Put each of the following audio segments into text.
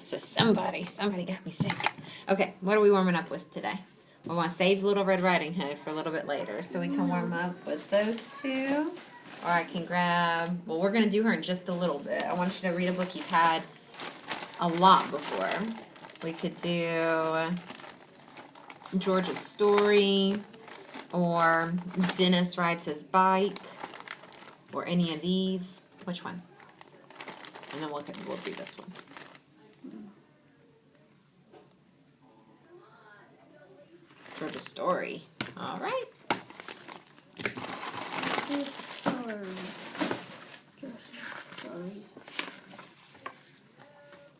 So somebody got me sick. Okay, what are we warming up with today? We want to save Little Red Riding Hood for a little bit later, so we can warm up with those two. Or I can grab, well, we're going to do her in just a little bit. I want you to read a book you've had a lot before. We could do George's Story, or Dennis Rides His Bike, or any of these. Which one? And then we'll do this one. George's Story. All right. George's Story.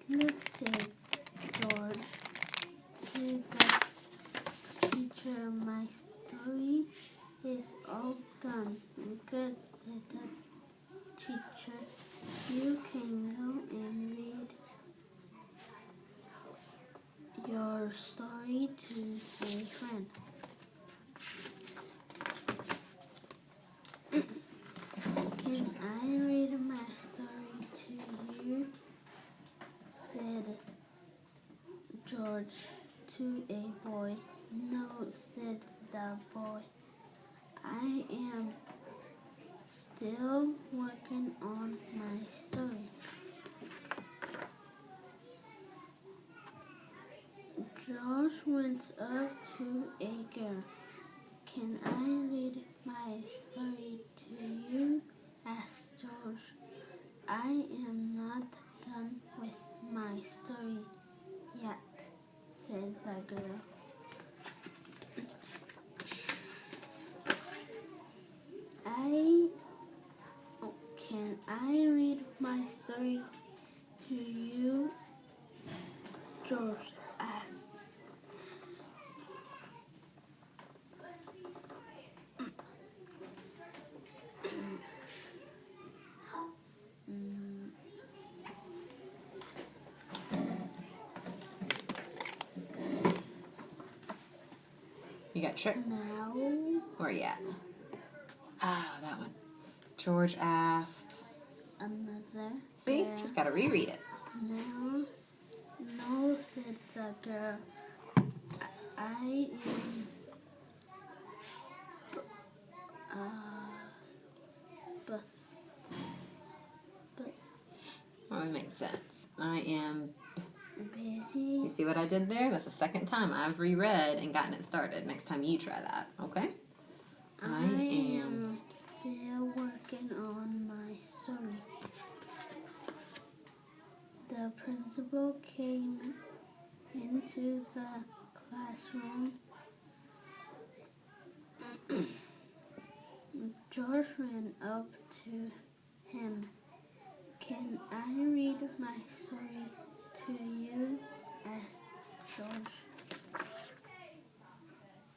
Let's say George to the teacher, my story is all done. Good, said the teacher. You can go and read your story to a friend. Can I read my story to you? Said George to a boy. No, said the boy. I am still working on my story. George went up to a girl. Can I read my story to you? Asked George. I am not done with my story yet, said the girl. Can I read my story to you? George asked. You got trick? Now. Where you at? Ah, that one. George asked. Another. See? Just gotta reread it. No, said the girl. I am. But. That would make sense. I am Busy. You see what I did there? That's the second time I've reread and gotten it started. Next time you try that, okay? I am still working on my story. The principal came into the classroom. George ran up to him. Can I read my story to you? Asked George.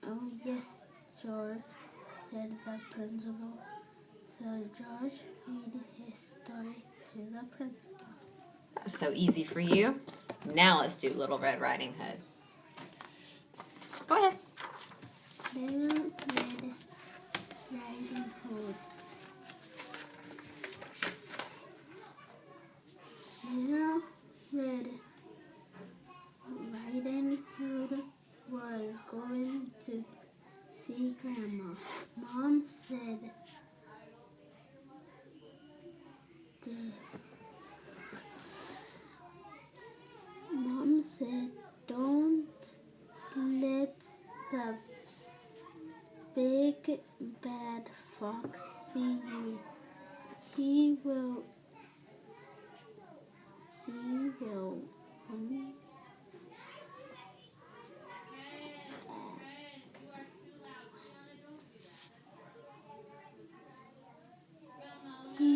Oh, yes, George, said the principal. So George read his story to the principal. That was so easy for you. Now let's do Little Red Riding Hood. Go ahead. Little Red Riding Hood. Little Red Riding Hood was going to see Grandma. Mom said, don't let the big bad fox see you. He will eat you.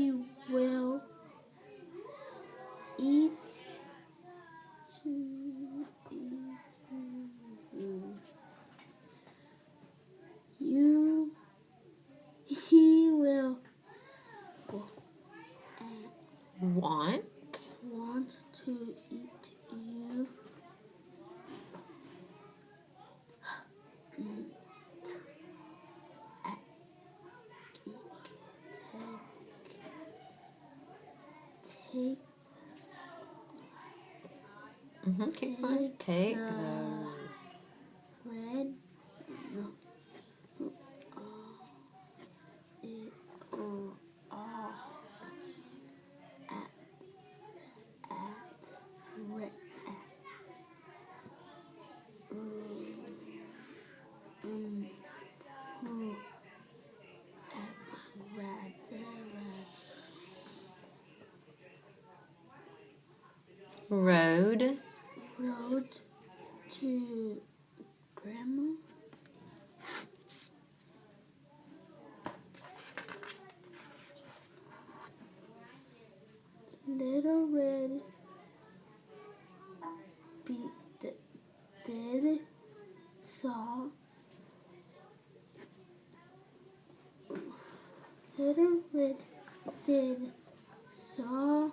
He will want to eat you. Keep going. Take the the red. No. It red. road. Road to grandma. Little red did saw. Little red did saw.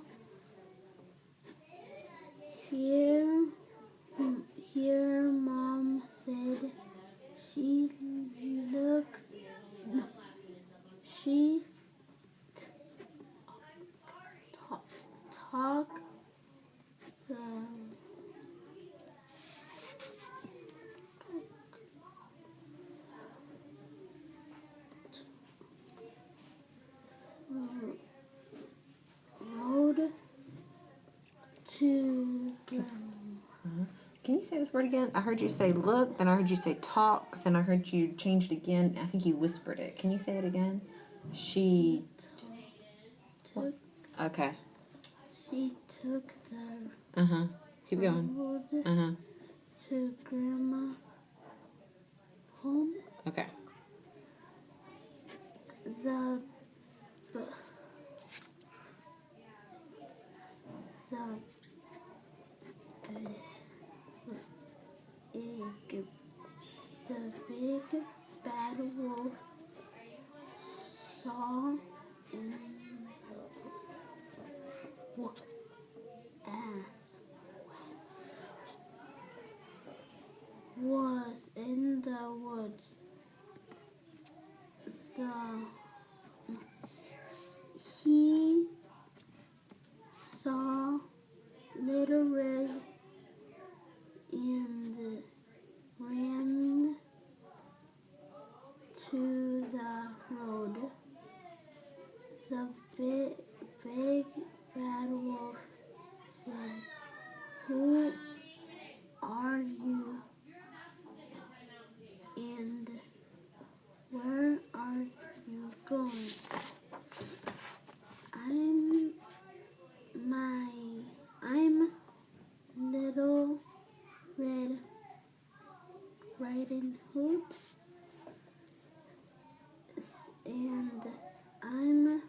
Here, Mom said she looked. No, she talk the road to grandma. Can you say this word again? I heard you say look, then I heard you say talk, then I heard you change it again. I think you whispered it. Can you say it again? She Took. Okay. She took the Keep going. road to grandma home. Okay. The big bad wolf saw in the ass was in the woods. He saw Little Red and ran to the road. The big bad wolf said, "Who are you? And where are you going?" I'm Little Red Riding Hood, and I'm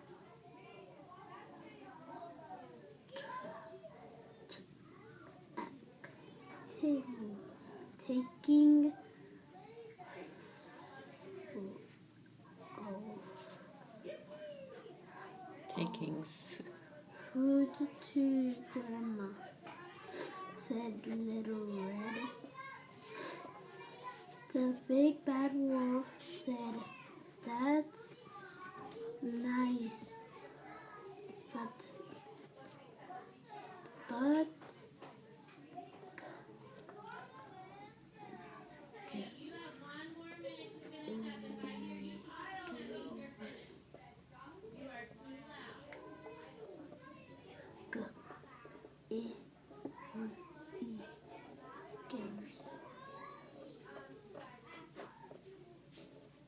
taking food to grandma, said Little Red. The big bad wolf said, "That's nice, but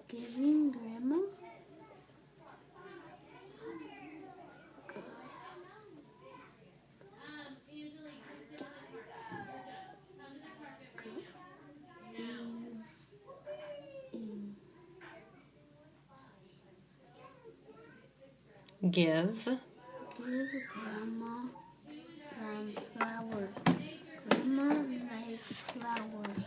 giving grandma Give grandma some flowers. Grandma likes flowers.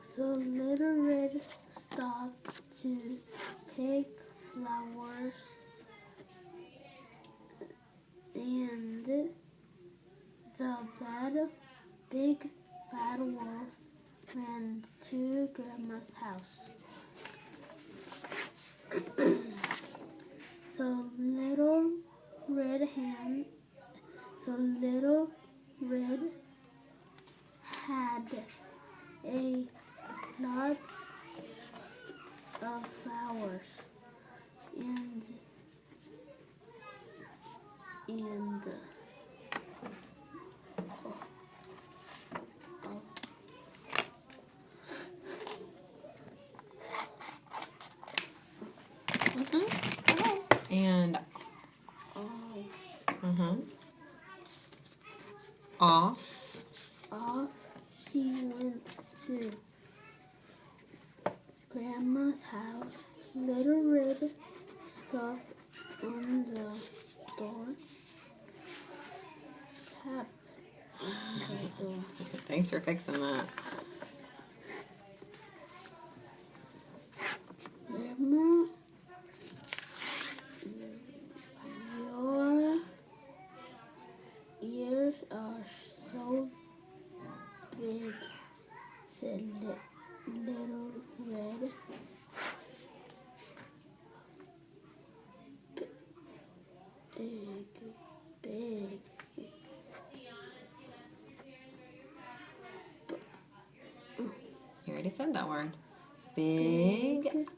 So Little Red stopped to pick flowers, and the big bad wolf ran to grandma's house. So Little Red hand, so Little Red had a lot of flowers and And off she went to Grandma's house. Little Red stopped on the door. Tap on the door. Thanks for fixing that. Grandma, your ears are so big, said Little Red. Big. You already said that word. Big.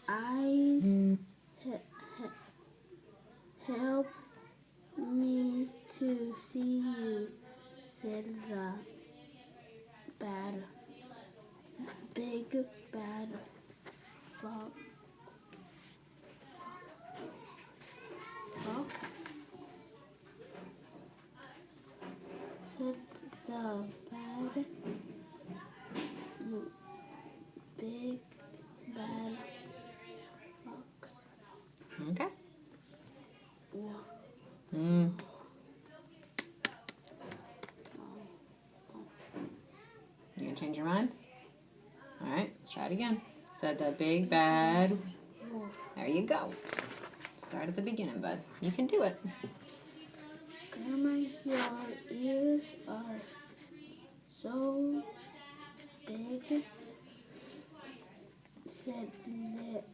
Eyes help me to see you, said the big bad fox. Said the big bad fox. Okay. Yeah. You gonna change your mind? All right, let's try it again. Said the big bad. There you go. Start at the beginning, bud. You can do it. Grandma, your ears are so big, said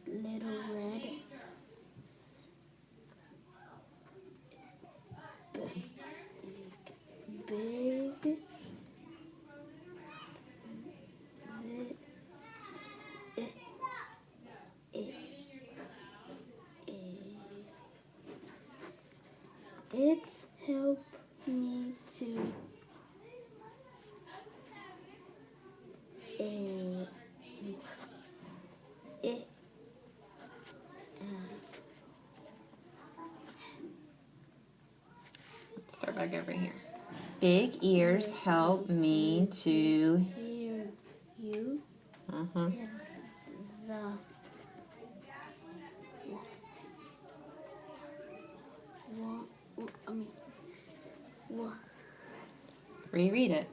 Little Red. Big. It's helped me to Let's start back over here. Big ears help me to hear you. Reread it.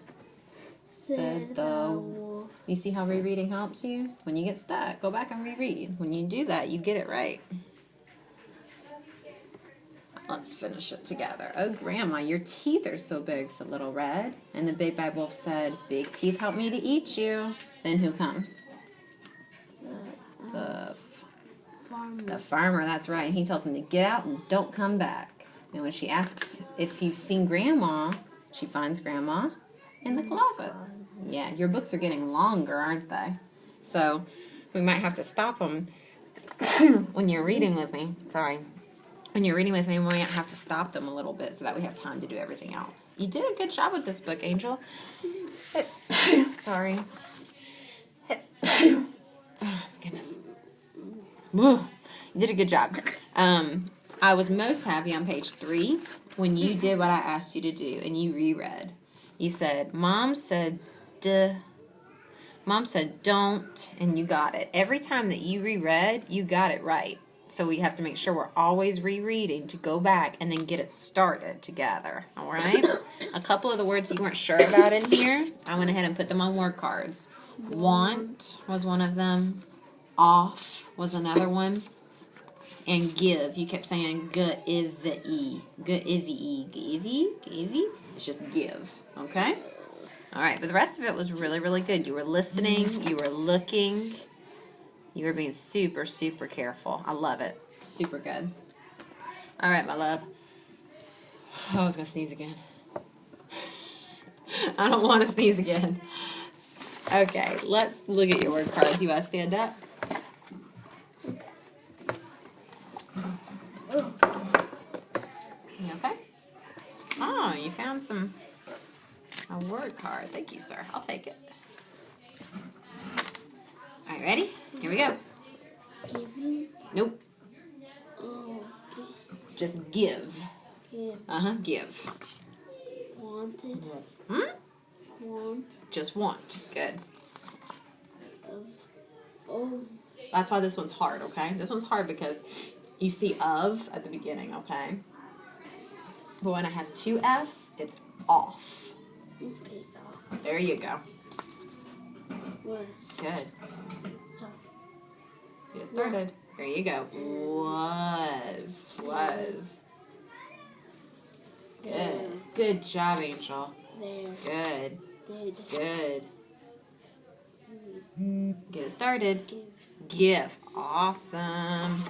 Said the wolf. You see how rereading helps you? When you get stuck, go back and reread. When you do that, you get it right. Let's finish it together. Oh, Grandma, your teeth are so big, said Little Red. And the big bad wolf said, big teeth help me to eat you. Then who comes? The farmer. The farmer, that's right. He tells him to get out and don't come back. And when she asks if you've seen Grandma, she finds Grandma in the closet. Yeah, your books are getting longer, aren't they? So we might have to stop them when you're reading with me. Sorry. When you're reading with me, we might have to stop them a little bit so that we have time to do everything else. You did a good job with this book, Angel. Sorry. Oh, goodness. You did a good job. I was most happy on page 3 when you did what I asked you to do and you reread. You said, Mom said don't, and you got it. Every time that you reread, you got it right. So we have to make sure we're always rereading to go back and then get it started together. All right? A couple of the words you weren't sure about in here, I went ahead and put them on word cards. Want was one of them. Off was another one. And give. You kept saying g-iv-e. G-iv-e. Give-e? It's just give. Okay? All right. But the rest of it was really, really good. You were listening. You were looking. You were being super, super careful. I love it. Super good. All right, my love. Oh, I was gonna sneeze again. I don't want to sneeze again. Okay, let's look at your word cards. You want to stand up? You okay? Oh, you found a word card. Thank you, sir. I'll take it. All right, ready? Here we go. Giving. Nope. Oh, Just give. give. Give. Wanted. Hmm? Want. Just want. Good. Of. That's why this one's hard, okay? This one's hard because you see of at the beginning, okay? But when it has two F's, it's off. Okay. There you go. Was. Good. So. Get started. There you go. Was. Good. Good job, Angel. There. Good. Did. Good. Get it started. Give. Awesome.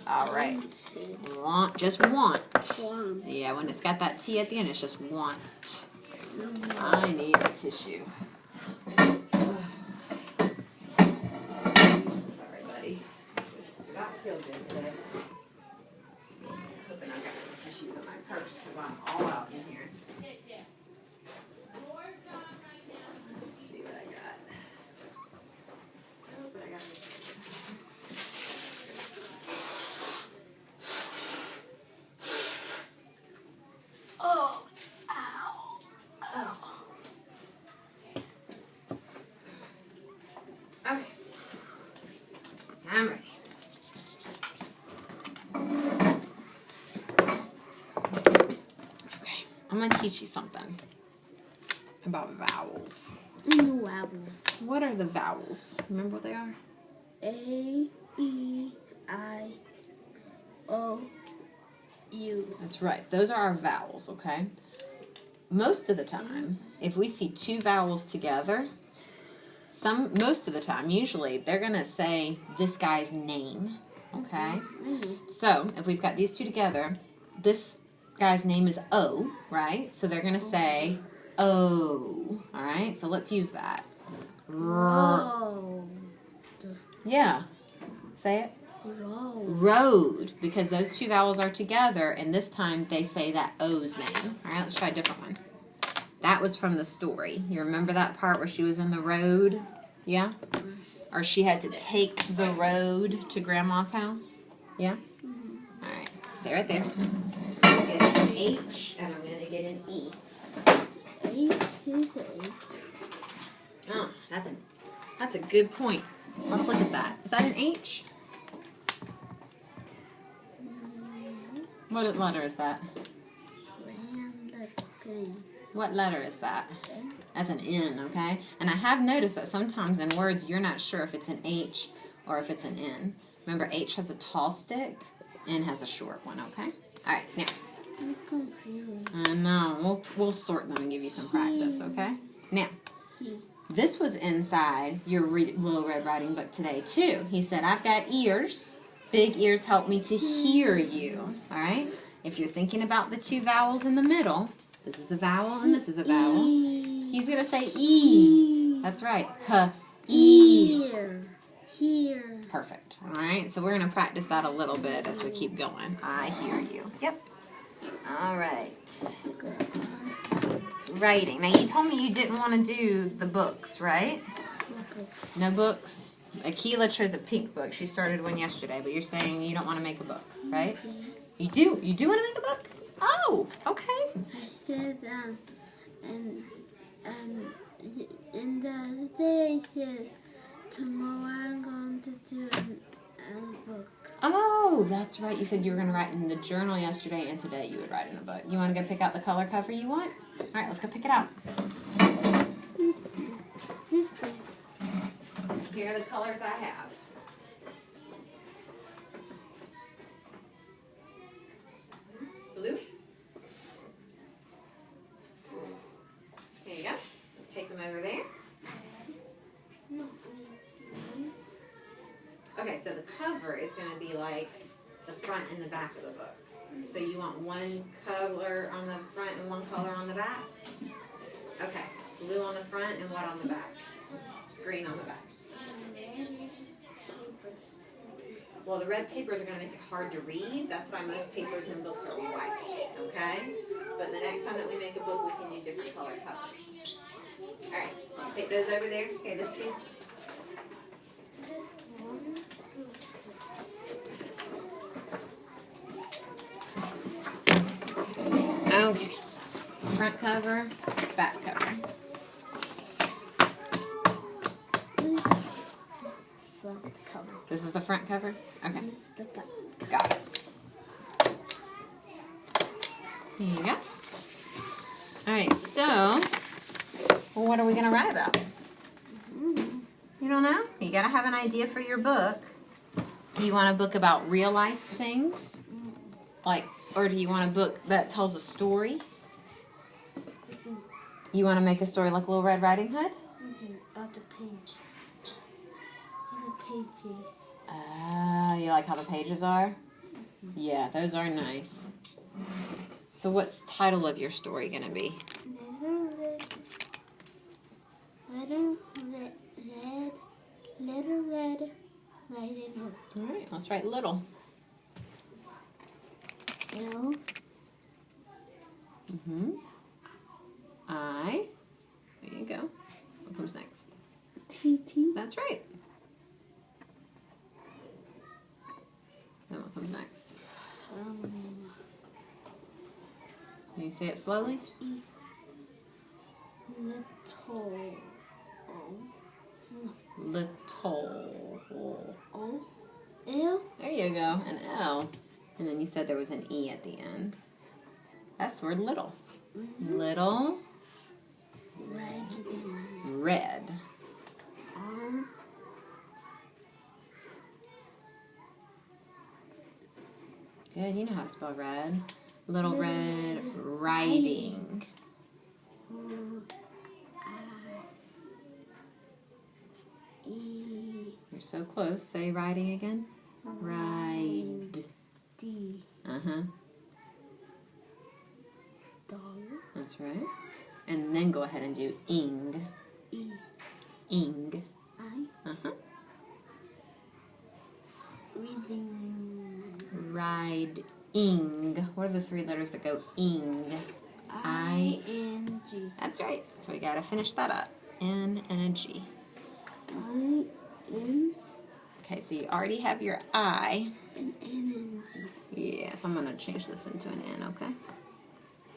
All right. Wanted. Want. Just want. Want. Yeah, when it's got that T at the end, it's just want. No. I need a tissue. Sorry, buddy. This did not feel good today. Hoping I've got some tissues in my purse because I'm all out in here. Let's see what I got. Oh, but I got Oh, ow. Oh. Okay. I'm ready. Okay. I'm going to teach you something about vowels. No vowels. What are the vowels? Remember what they are? A, E, I, O, U. That's right. Those are our vowels, okay? Most of the time, if we see two vowels together, most of the time, usually, they're going to say this guy's name, okay? So, if we've got these two together, this guy's name is O, right? So they're going to say O, all right? So let's use that. Road. Yeah. Say it. Road. Road, because those two vowels are together, and this time they say that O's name. All right, let's try a different one. That was from the story. You remember that part where she was in the road? Yeah? Or she had to take the road to Grandma's house? Yeah? All right, stay right there. I'm going to get an H, and I'm going to get an E. H is H. Oh, that's a good point. Let's look at that. Is that an H? What letter is that? What letter is that? That's an N, okay? And I have noticed that sometimes in words you're not sure if it's an H or if it's an N. Remember, H has a tall stick, N has a short one, okay? All right, now. I'm confused. I know. We'll sort them and give you some practice, okay? Now, this was inside your Little Red Riding Book today, too. He said, I've got ears. Big ears help me to hear you, all right? If you're thinking about the two vowels in the middle, this is a vowel and this is a vowel. He's going to say E. That's right. E. Here. Perfect. All right, so we're going to practice that a little bit as we keep going. I hear you. Yep. All right. Writing. Now, you told me you didn't want to do the books, right? No books? Akila chose a pink book. She started one yesterday, but you're saying you don't want to make a book, right? You do? You do want to make a book? Oh, okay. I said, and the other day I said, tomorrow I'm going to do a book. Oh, that's right. You said you were going to write in the journal yesterday, and today you would write in a book. You want to go pick out the color cover you want? All right, let's go pick it out. Here are the colors I have. Blue. There you go. Take them over there. Okay, so the cover is going to be like the front and the back of the book. So So you want one color on the front and one color on the back? Okay. Blue on the front and what on the back? Green on the back. Well, the red papers are going to make it hard to read. That's why most papers and books are white, okay? But the next time that we make a book, we can do different color colors. All right, let's take those over there. Here, this two. Okay. Front cover, back cover. Front cover. This is the front cover? Okay. This is the back. Got it. Here you go. Alright, so, what are we going to write about? You don't know? You got to have an idea for your book. Do you want a book about real life things? Like, or do you want a book that tells a story? You want to make a story like Little Red Riding Hood? About the page. The pages. You like how the pages are? Yeah, those are nice. So what's the title of your story going to be? Little Red Riding Hood. All right, let's write little. L. I. There you go. What comes next? T. That's right. Then what comes next? Can you say it slowly? E. Little. Little. O. L. There you go. An L. And then you said there was an E at the end. That's the word little. Little. Red. R. Good, you know how to spell red. Little Red Riding. E. You're so close. Say riding again. Ride. D. Dog. That's right. And then go ahead and do ing. E. Ing. I. Reading. Riding. What are the three letters that go ing? I-N-G. That's right. So we gotta finish that up. N and a G. I-N. Okay, so you already have your I. An N and G. Yes, I'm gonna change this into an N, okay?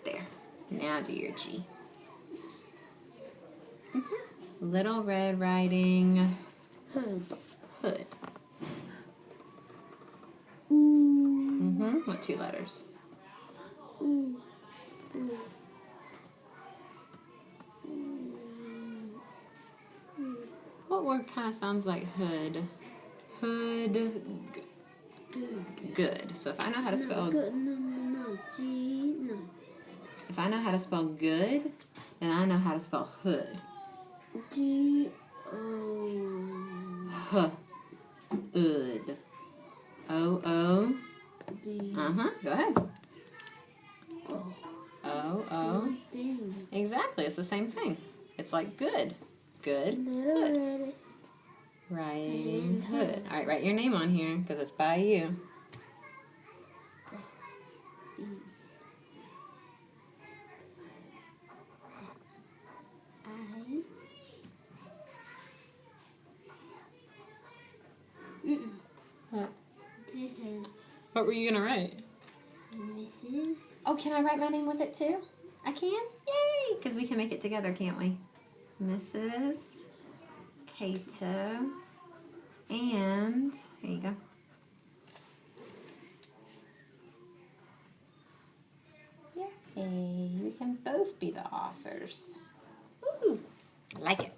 There. Now do your G. Little Red Riding Hood. Hood. What two letters? What word kind of sounds like hood? Hood. Good. So if I know how to spell Good. No. G. No. If I know how to spell good, then I know how to spell hood. G. O. Hood. O. D. Go ahead. O. Thing. Exactly. It's the same thing. It's like good. Good. Little Hood. Red Riding Hood. All right, write your name on here because it's by you. What? What were you going to write? Mrs. Oh, can I write my name with it too? I can? Yay! Because we can make it together, can't we? Mrs. Cato. And, here you go. Yay! We can both be the authors. Woo! I like it.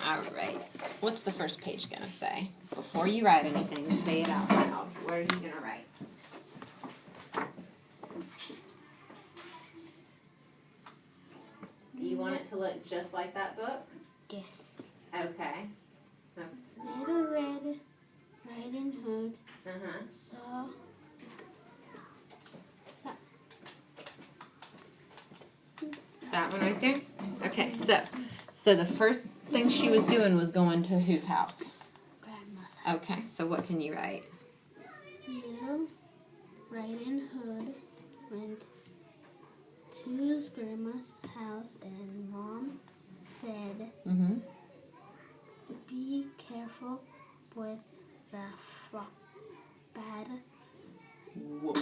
All right. What's the first page going to say? Before you write anything, say it out loud. What are you going to write? Do you want it to look just like that book? Yes. Okay. Little Red Riding Hood saw That one right there? Okay, so the first thing she was doing was going to whose house? Grandma's house. Okay, so what can you write? Little Riding Hood went to his grandma's house and Mom said, Mm-hmm. be careful with the bad Wolf.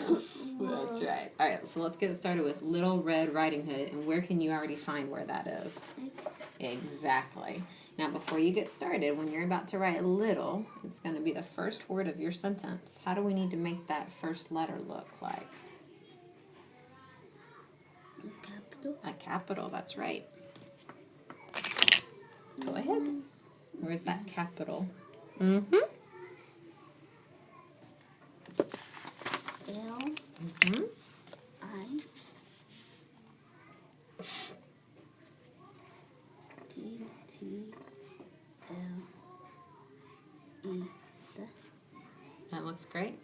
That's right. All right, so let's get started with Little Red Riding Hood. And where can you already find where that is? Exactly. Now, before you get started, when you're about to write little, it's going to be the first word of your sentence. How do we need to make that first letter look like? capital. A capital, that's right. Go ahead. Where's that capital? Mm-hmm. L Mm-hmm. I T T L E. That looks great.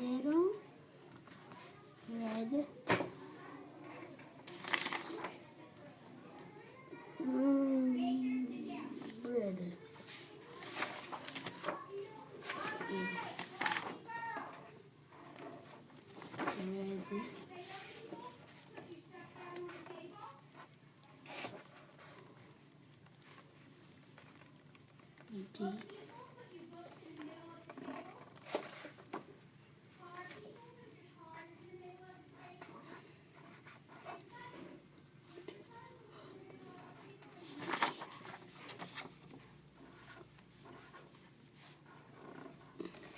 Little Red Bread. Red. D.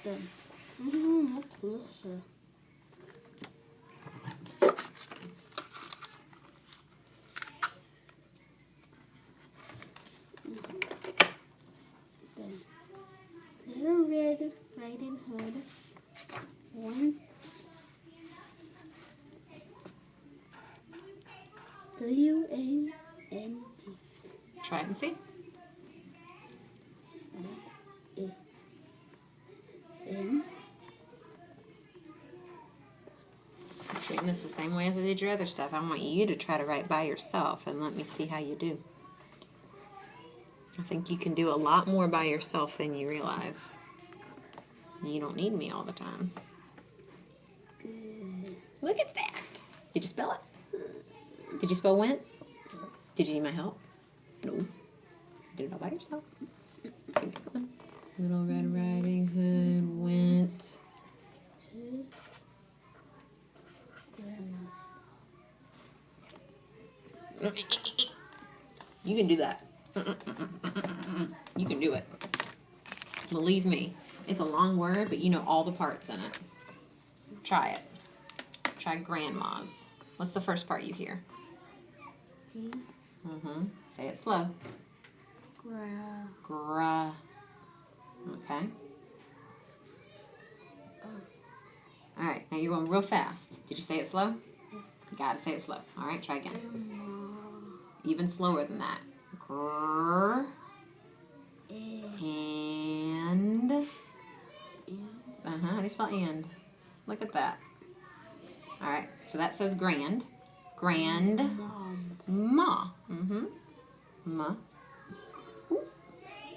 Done. More closer. Done. Little Red Riding Hood went W-A-N-T. Try it and see. N. I'm treating this the same way as I did your other stuff. I want you to try to write by yourself and let me see how you do. I think you can do a lot more by yourself than you realize. You don't need me all the time. Good. Look at that. Did you spell it? Did you spell went? Did you need my help? No. Did it all by yourself. Good one. Little Red Riding Hood went To grandma's. You can do that. You can do it. Believe me. It's a long word, but you know all the parts in it. Try it. Try grandma's. What's the first part you hear? G. Mm-hmm. Say it slow. Gra. Gra. Okay. All right. Now you're going real fast. Did you say it slow? You gotta say it slow. All right. Try again. Even slower than that. Grr. And. How do you spell and? Look at that. All right. So that says grand. Grand. Mom. Ma. Mm-hmm. Ma.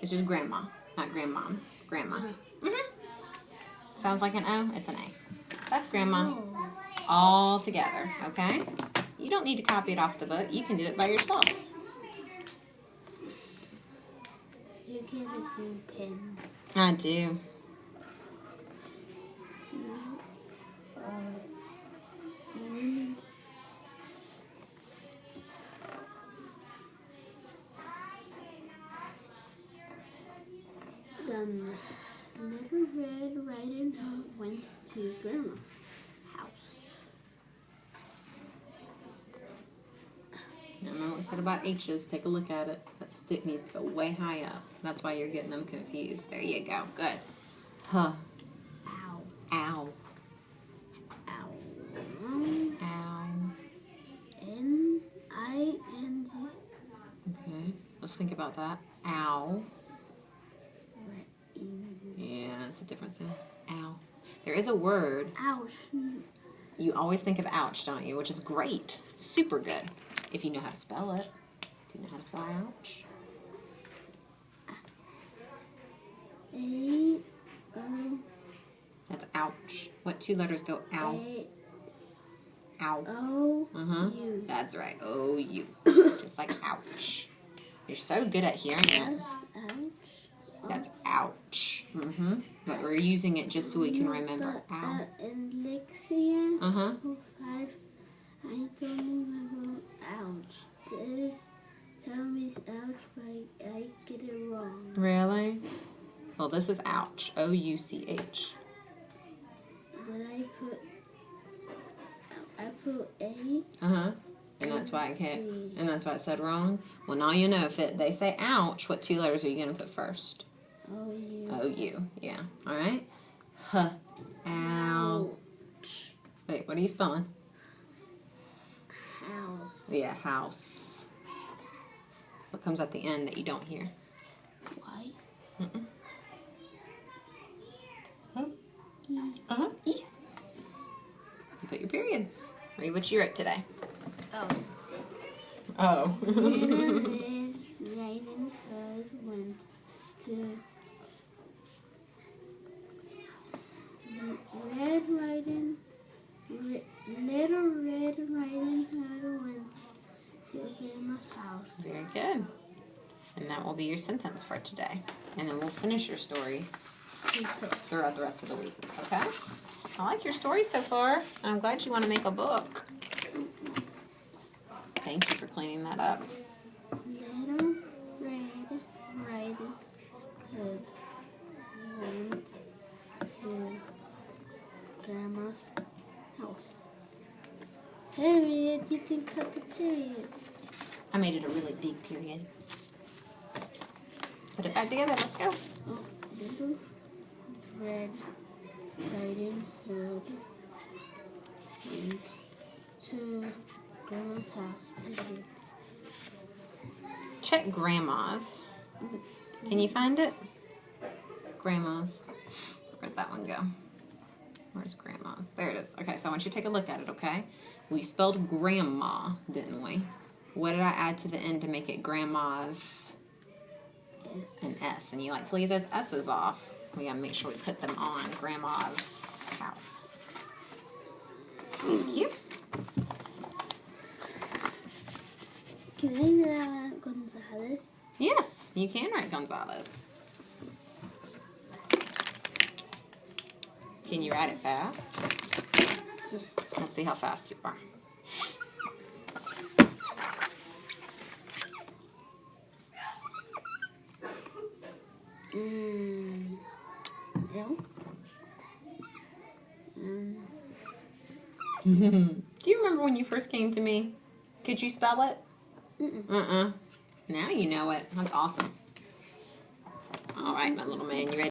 It's just grandma, not grandmom. Grandma. Mm-hmm. Sounds like an O? It's an A. That's grandma. All together, okay? You don't need to copy it off the book. You can do it by yourself. You get a new pen. I do. Little Red Riding Hood went to grandma's house. Now remember what we said about H's. Take a look at it. That stick needs to go way high up. That's why you're getting them confused. There you go. Good. Huh. Ow. Ow. Ow. Ow. N-I-N-G. Okay. Let's think about that. Ow. Yeah, it's a different sound. Ow. There is a word. Ouch. You always think of ouch, don't you? Which is great. Super good. If you know how to spell it. Do you know how to spell ouch? A-O. That's ouch. What two letters go out? Ow. O-U. That's right. O-U. Just like ouch. You're so good at hearing it. Ouch. That's ouch. But we're using it just so we can remember. Ow. In Lexia, 5, I don't remember ouch. This tell me ouch, but I get it wrong. Really? Well, this is ouch. O-U-C-H. But I put A. And that's why I can't. And that's why it said wrong. Well, now you know if they say ouch, what two letters are you gonna put first? O-U. O-U. Yeah. All right. Ouch. Wait, what are you spelling? House. Yeah, house. What comes at the end that you don't hear? Y. E. E. You put your period. Read what you wrote today. Oh. Red Riding Hood went to Little Red Riding Hood went to Grandma's house. Very good. And that will be your sentence for today. And then we'll finish your story throughout the rest of the week. Okay? I like your story so far. I'm glad you want to make a book. Thank you for cleaning that up. Little Red Riding Hood went to Grandma's house. Period. You can cut the period. I made it a really big period. Put it back together. Let's go. Oh, Little Red Riding Hood went to Grandma's house. Period. Check grandma's. Can you find it? Grandma's. Where'd that one go? Where's grandma's? There it is. Okay, so I want you to take a look at it, okay? We spelled grandma, didn't we? What did I add to the end to make it grandma's? S. An S. And you like to leave those S's off. We gotta make sure we put them on grandma's house. Thank you. Can I write Gonzalez? Yes, you can write Gonzalez. Can you write it fast? Yes. Let's see how fast you are. L. Do you remember when you first came to me? Could you spell it? Mm-mm. Now you know it. That's awesome. All right, my little man, you ready?